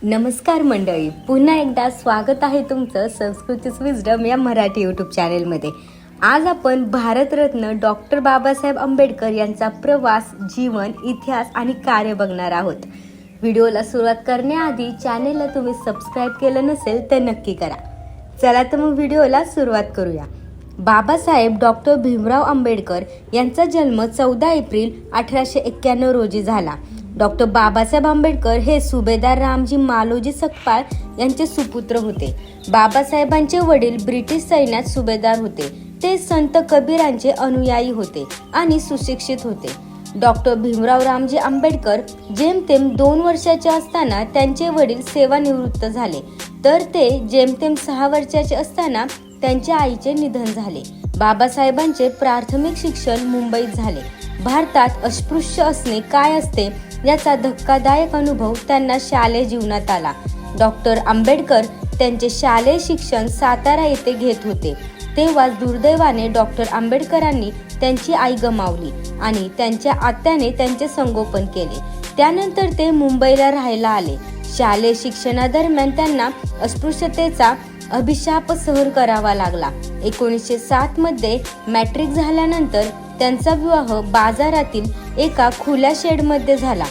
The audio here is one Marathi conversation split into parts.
नमस्कार मंडळी, पुन्हा एकदा स्वागत आहे तुमचं संस्कृतीच विजडम या मराठी यूट्यूब चॅनेलमध्ये। आज आपण भारतरत्न डॉक्टर बाबासाहेब आंबेडकर यांचा प्रवास, जीवन, इतिहास आणि कार्य बघणार आहोत। व्हिडिओला सुरुवात करण्याआधी चॅनेलला तुम्ही सबस्क्राइब केलं नसेल तर नक्की करा। चला तर मग व्हिडिओला सुरुवात करूया। बाबासाहेब डॉक्टर भीमराव आंबेडकर यांचा जन्म 14 एप्रिल 1891 रोजी झाला। डॉक्टर बाबासाहेब आंबेडकर हे सुभेदार रामजी मालोजी सकपाळ यांचे सुपुत्र होते। बाबासाहेबांचे वडील ब्रिटिश सैन्यात सुभेदार होते। ते संत कबीरांचे अनुयायी होते आणि सुशिक्षित होते। डॉक्टर भीमराव रामजी आंबेडकर जेमतेम 2 वर्षाचे असताना त्यांचे वडील सेवानिवृत्त झाले, तर ते जेमतेम 6 वर्षाचे असताना त्यांच्या आईचे निधन झाले। बाबासाहेबांचे प्राथमिक शिक्षण मुंबईत झाले। भारतात अस्पृश्य असणे काय असते याचा धक्कादायक अनुभव त्यांना शालेय जीवनात आला। डॉक्टर आंबेडकर त्यांचे शालेय शिक्षण सातारा येथे घेत होते, तेव्हा दुर्दैवाने डॉक्टर आंबेडकरांनी त्यांची आई गमावली आणि त्यांच्या आत्याने त्यांचे संगोपन केले। त्यानंतर ते मुंबईला राहायला आले। शालेय शिक्षणादरम्यान त्यांना अस्पृश्यतेचा अभिशाप सहन करावा लागला। 1907 मध्ये मॅट्रिक झाल्यानंतर त्यांचा विवाह बाजारातील एका खुल्या शेडमध्ये झाला।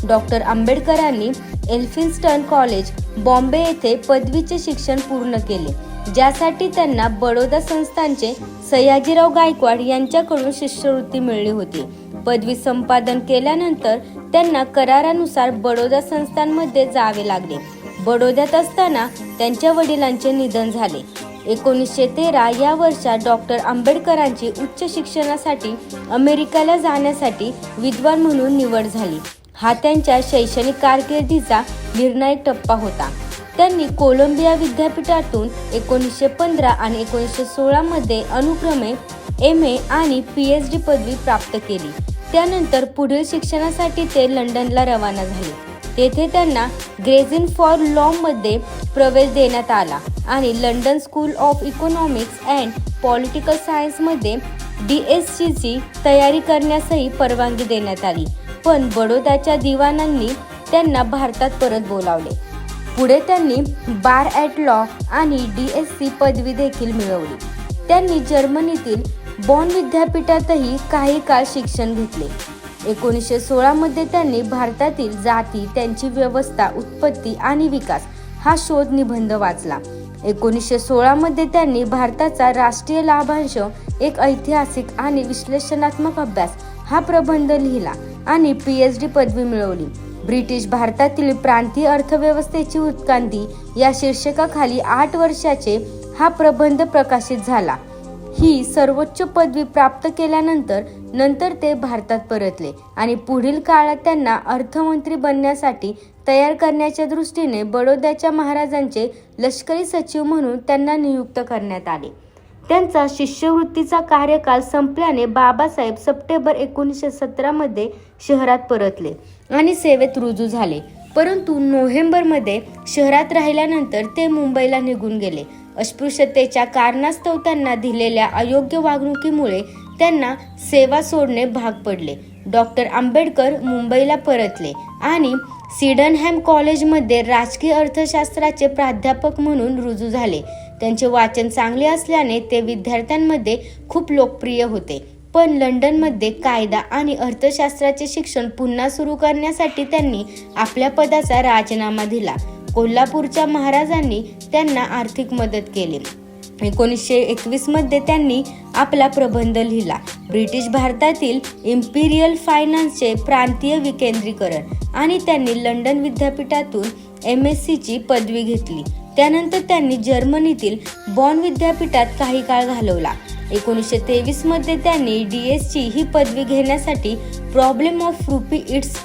डॉक्टर आंबेडकरांनी एल्फिन्स्टन कॉलेज, बॉम्बे येथे पदवीचे शिक्षण पूर्ण केले, ज्यासाठी त्यांना बडोदा संस्थानचे सयाजीराव गायकवाड यांच्याकडून शिष्यवृत्ती मिळाली होती। पदवी संपादन केल्यानंतर त्यांना करारानुसार बडोदा संस्थानमध्ये जावे लागले। बडोद्यात असताना त्यांच्या वडिलांचे निधन झाले। 1913 या वर्षात डॉक्टर आंबेडकरांची उच्च शिक्षणासाठी अमेरिकेला जाण्यासाठी विद्वान म्हणून निवड झाली। हा त्यांच्या शैक्षणिक कारकिर्दीचा निर्णायक टप्पा होता। त्यांनी कोलंबिया विद्यापीठातून 1915 आणि 1916 मध्ये अनुक्रमे MA आणि PhD पदवी प्राप्त केली। त्यानंतर पुढील शिक्षणासाठी ते लंडनला रवाना झाले। तेथे त्यांना ग्रेझिन फॉर लॉ मध्ये प्रवेश देण्यात आला आणि London school of economics and political science मध्ये DSc ची तयारी करण्यासही परवानगी देण्यात आली, पण बडोद्याच्या दिवाणांनी त्यांना भारतात परत बोलावले। पुढे त्यांनी बार ॲट लॉ आणि DSc पदवी देखील मिळवली। त्यांनी जर्मनीतील बॉन विद्यापीठातही काही काळ शिक्षण घेतले। 1916 मध्ये त्यांनी भारतातील जाती, त्यांची व्यवस्था, उत्पत्ती आणि विकास हा शोध निबंध वाचला। 1916 मध्ये त्यांनी भारताचा राष्ट्रीय लाभांश, एक ऐतिहासिक आणि विश्लेषणात्मक अभ्यास हा प्रबंध लिहिला आणि PhD पदवी मिळवली। ब्रिटिश भारतातील प्रांतीय अर्थव्यवस्थेची उत्क्रांती या शीर्षकाखाली 8 वर्षाचे हा प्रबंध प्रकाशित झाला। ही सर्वोच्च पदवी प्राप्त केल्यानंतर ते भारतात परतले आणि पुढील काळात त्यांना अर्थमंत्री बनण्यासाठी तयार करण्याच्या दृष्टीने बडोद्याच्या महाराजांचे लष्करी सचिव म्हणून त्यांना नियुक्त करण्यात आले। त्यांचा शिष्यवृत्तीचा कार्यकाल संपल्याने बाबासाहेब सप्टेंबर 1917 मध्ये शहरात परतले आणि सेवेत रुजू झाले, परंतु नोव्हेंबरमध्ये शहरात राहिल्यानंतर ते मुंबईला निघून गेले। अस्पृश्यतेच्या कारणास्तव त्यांना दिलेल्या अयोग्य वागणुकीमुळे त्यांना सेवा सोडणे भाग पडले। डॉक्टर आंबेडकर मुंबईला परतले आणि सिडनहॅम कॉलेजमध्ये राजकीय अर्थशास्त्राचे प्राध्यापक म्हणून रुजू झाले। त्यांचे वाचन चांगले असल्याने ते विद्यार्थ्यांमध्ये खूप लोकप्रिय होते, पण लंडनमध्ये कायदा आणि अर्थशास्त्राचे शिक्षण पुन्हा सुरू करण्यासाठी त्यांनी आपल्या पदाचा राजीनामा दिला। कोल्हापूरच्या महाराजांनी त्यांना आर्थिक मदत केली। 1921 मध्ये त्यांनी आपला प्रबंध लिहिला, ब्रिटिश भारतातील इम्पिरियल फायनान्सचे प्रांतीय विकेंद्रीकरण, आणि त्यांनी लंडन विद्यापीठातून MSc ची पदवी घेतली। त्यानंतर त्यांनी जर्मनीतील बॉन विद्यापीठात काही काळ घालवला। 1923 मध्ये त्यांनी DSc ही पदवी घेण्यासाठी problem of rupee, its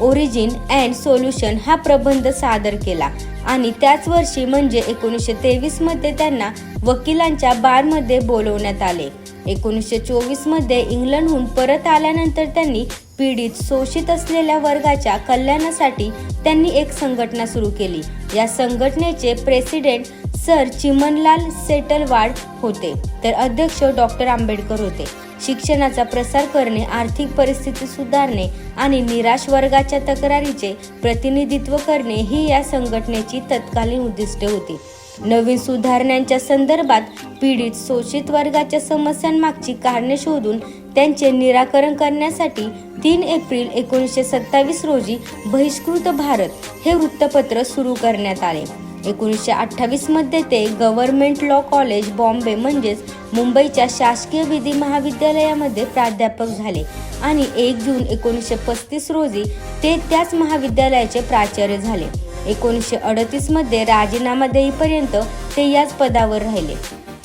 origin and solution हा प्रबंध सादर केला आणि त्याच वर्षी म्हणजे 1923 मध्ये त्यांना वकिलांच्या बारमध्ये बोलवण्यात आले। 1924 मध्ये इंग्लंडहून परत आल्यानंतर त्यांनी पीडित शोषित असलेल्या वर्गाच्या कल्याणासाठी त्यांनी एक संघटना सुरू केली. या संघटनेचे प्रेसिडेंट सर चिमनलाल सेटलवाड होते, तर अध्यक्ष डॉक्टर आंबेडकर होते. शिक्षणाचा प्रसार करणे, आर्थिक परिस्थिती सुधारणे आणि निराश वर्गाच्या तक्रारीचे प्रतिनिधित्व करणे ही या संघटनेची तत्कालीन उद्दिष्टे होती. नवीन सुधारणांच्या संदर्भात पीडित शोषित वर्गाच्या समस्यांमागची कारणे शोधून त्यांचे निराकरण करण्यासाठी 3 एप्रिल 1927 रोजी बहिष्कृत भारत हे वृत्तपत्र सुरू करण्यात आले. 1928 मध्ये ते गव्हर्नमेंट लॉ कॉलेज बॉम्बे म्हणजेच मुंबईच्या शासकीय विधी महाविद्यालयामध्ये प्राध्यापक झाले आणि 1 जून 1935 रोजी ते त्याच महाविद्यालयाचे प्राचार्य झाले. 1938 मध्ये राजीनामा देईपर्यंत ते याच पदावर राहिले.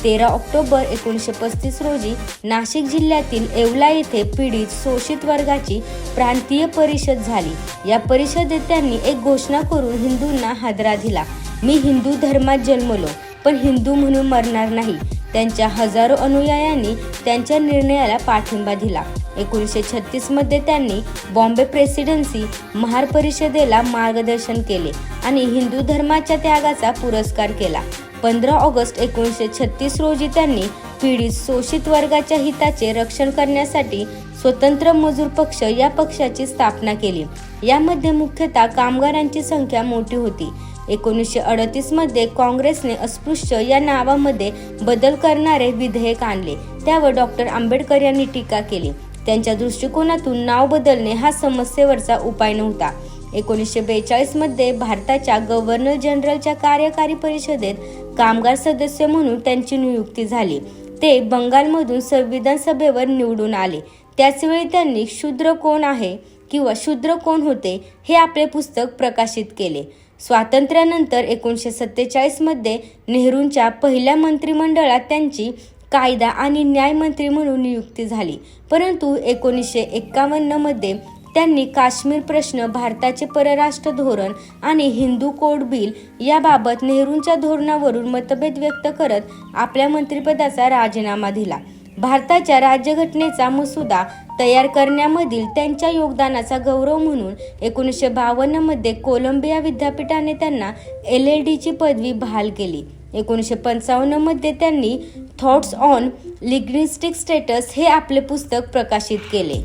13 ऑक्टोबर 1935 रोजी नाशिक जिल्ह्यातील येवला येथे पीडित शोषित वर्गाची प्रांतीय परिषद झाली. या परिषदेत त्यांनी एक घोषणा करून हिंदूंना हादरा दिला. मी हिंदू धर्मात जन्मलो, पण हिंदू म्हणून मरणार नाही. त्यांच्या हजारो अनुयायांनी त्यांच्या निर्णयाला पाठिंबा दिला. 1936 मध्ये त्यांनी बॉम्बे प्रेसिडेन्सी महार परिषदेला मार्गदर्शन केले आणि हिंदू धर्माच्या त्यागाचा पुरस्कार केला. 15 ऑगस्ट 1936 रोजी त्यांनी पीडित शोषित वर्गाच्या हिताचे रक्षण करण्यासाठी स्वतंत्र मजूर पक्ष या पक्षाची स्थापना केली. यामध्ये मुख्यतः कामगारांची संख्या मोठी होती. 1938 मध्ये काँग्रेसने अस्पृश्य या नावामध्ये बदल करणारे विधेयक आणले. त्यावर डॉक्टर आंबेडकर यांनी टीका केली. त्यांच्या दृष्टिकोनातून नाव बदलणे हा समस्येवरचा उपाय नव्हता. 1942 मध्ये भारताच्या गव्हर्नर जनरलच्या कार्यकारी परिषदेत कामगार सदस्य म्हणून त्यांची नियुक्ती झाली. ते बंगालमधून संविधान सभेवर निवडून आले. त्याचवेळी त्यांनी शूद्र कोण आहे किंवा शूद्र कोण होते हे आपले पुस्तक प्रकाशित केले. स्वातंत्र्यानंतर 1947 मध्ये नेहरूंच्या पहिल्या मंत्रिमंडळात त्यांची कायदा आणि न्याय मंत्री म्हणून नियुक्ती झाली. परंतु 1951 मध्ये त्यांनी काश्मीर प्रश्न, भारताचे परराष्ट्र धोरण आणि हिंदू कोड बिल याबाबत नेहरूंच्या धोरणावरून मतभेद व्यक्त करत आपल्या मंत्रिपदाचा राजीनामा दिला. भारताच्या राज्यघटनेचा मसुदा तयार करण्यामधील त्यांच्या योगदानाचा गौरव म्हणून 1952 मध्ये कोलंबिया विद्यापीठाने त्यांना LLD ची पदवी बहाल केली. 1955 मध्ये त्यांनी थॉट्स ऑन लिंग्विस्टिक स्टेटस हे आपले पुस्तक प्रकाशित केले.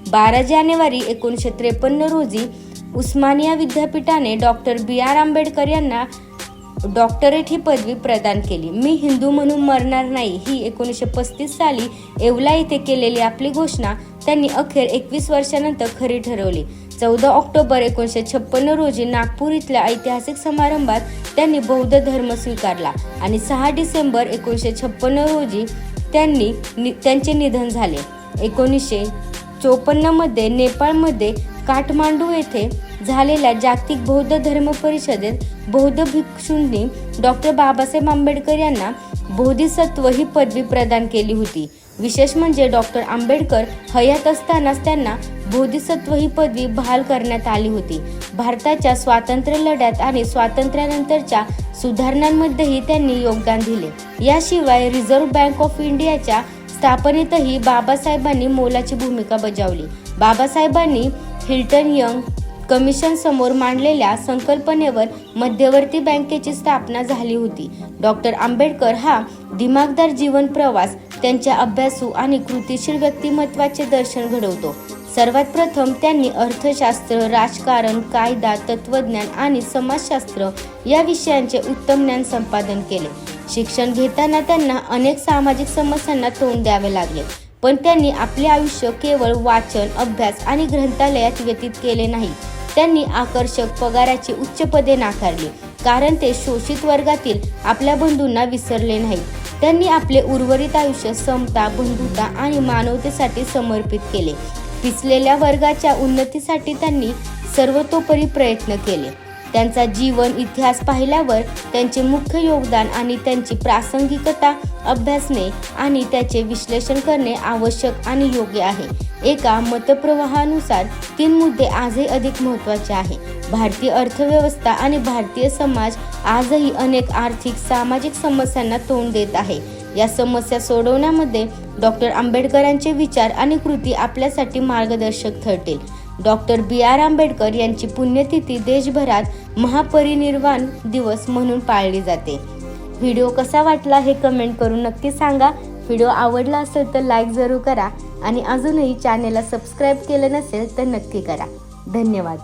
12 जानेवारी 1953 रोजी उस्मानिया विद्यापीठाने डॉक्टर B.R. आंबेडकर यांना डॉक्टरेट ही पदवी प्रदान केली. मी हिंदू म्हणून मरणार नाही ही 1935 साली येवला येथे केलेली आपली घोषणा त्यांनी अखेर 21 वर्षानंतर खरी ठरवली. 14 ऑक्टोबर 1956 रोजी नागपूर इथल्या ऐतिहासिक समारंभात त्यांनी बौद्ध धर्म स्वीकारला आणि 6 डिसेंबर 1956 रोजी त्यांचे निधन झाले. 1954 मध्ये नेपाळमध्ये काठमांडू येथे झालेल्या जागतिक बौद्ध धर्म परिषदेत बौद्ध भिक्षूंनी डॉक्टर बाबासाहेब आंबेडकर यांना बोधिसत्व ही पदवी प्रदान केली होती. विशेष म्हणजे डॉक्टर आंबेडकर हयात असतानाच त्यांना बोधिसत्व ही पदवी बहाल करण्यात आली होती. भारताच्या स्वातंत्र्य लढ्यात आणि स्वातंत्र्यानंतरच्या सुधारणांमध्येही त्यांनी योगदान दिले. याशिवाय रिझर्व्ह बँक ऑफ इंडियाच्या स्थापनेतही बाबासाहेबांनी मोलाची भूमिका बजावली. बाबासाहेबांनी हिल्टन यंग कमिशन समोर मांडलेल्या संकल्पनेवर मध्यवर्ती बँकेची स्थापना झाली होती. डॉक्टर आंबेडकर हा दिमागदार जीवन प्रवास त्यांच्या अभ्यासू आणि कृतिशील व्यक्तिमत्वाचे दर्शन घडवतो. सर्वात प्रथम त्यांनी अर्थशास्त्र, राजकारण, कायदा, तत्वज्ञान आणि समाजशास्त्र या विषयांचे उत्तम ज्ञान संपादन केले. शिक्षण घेताना त्यांना अनेक सामाजिक समस्यांना तोंड द्यावे लागले, पण त्यांनी आपले आयुष्य केवळ वाचन, अभ्यास आणि ग्रंथालयात व्यतीत केले नाही. त्यांनी आकर्षक पगाराची उच्च पदे नाकारली, कारण ते शोषित वर्गातील आपल्या बंधूंना विसरले नाहीत. त्यांनी आपले उर्वरित आयुष्य समता, बंधुता आणि मानवतेसाठी समर्पित केले. पिचलेल्या वर्गाच्या उन्नतीसाठी त्यांनी सर्वतोपरी प्रयत्न केले. त्यांचा जीवन इतिहास पाहिल्यावर त्यांचे मुख्य योगदान आणि त्यांची प्रासंगिकता अभ्यासणे आणि त्याचे विश्लेषण करणे आवश्यक आणि योग्य आहे. एका मतप्रवाहानुसार 3 मुद्दे आजही अधिक महत्त्वाचे आहे. भारतीय अर्थव्यवस्था आणि भारतीय समाज आजही अनेक आर्थिक, सामाजिक समस्यांना तोंड देत आहे. या समस्या सोडवण्यामध्ये डॉक्टर आंबेडकरांचे विचार आणि कृती आपल्यासाठी मार्गदर्शक ठरतील. Doctor B.R. आंबेडकर यांची पुण्यतिथी देशभरात महापरिनिर्वाण दिवस म्हणून पाळली जाते. व्हिडिओ कसा वाटला हे कमेंट करून नक्की सांगा. व्हिडिओ आवडला असेल तर लाईक जरूर करा आणि अजूनही चॅनेलला सबस्क्राईब केलं नसेल तर नक्की करा. धन्यवाद.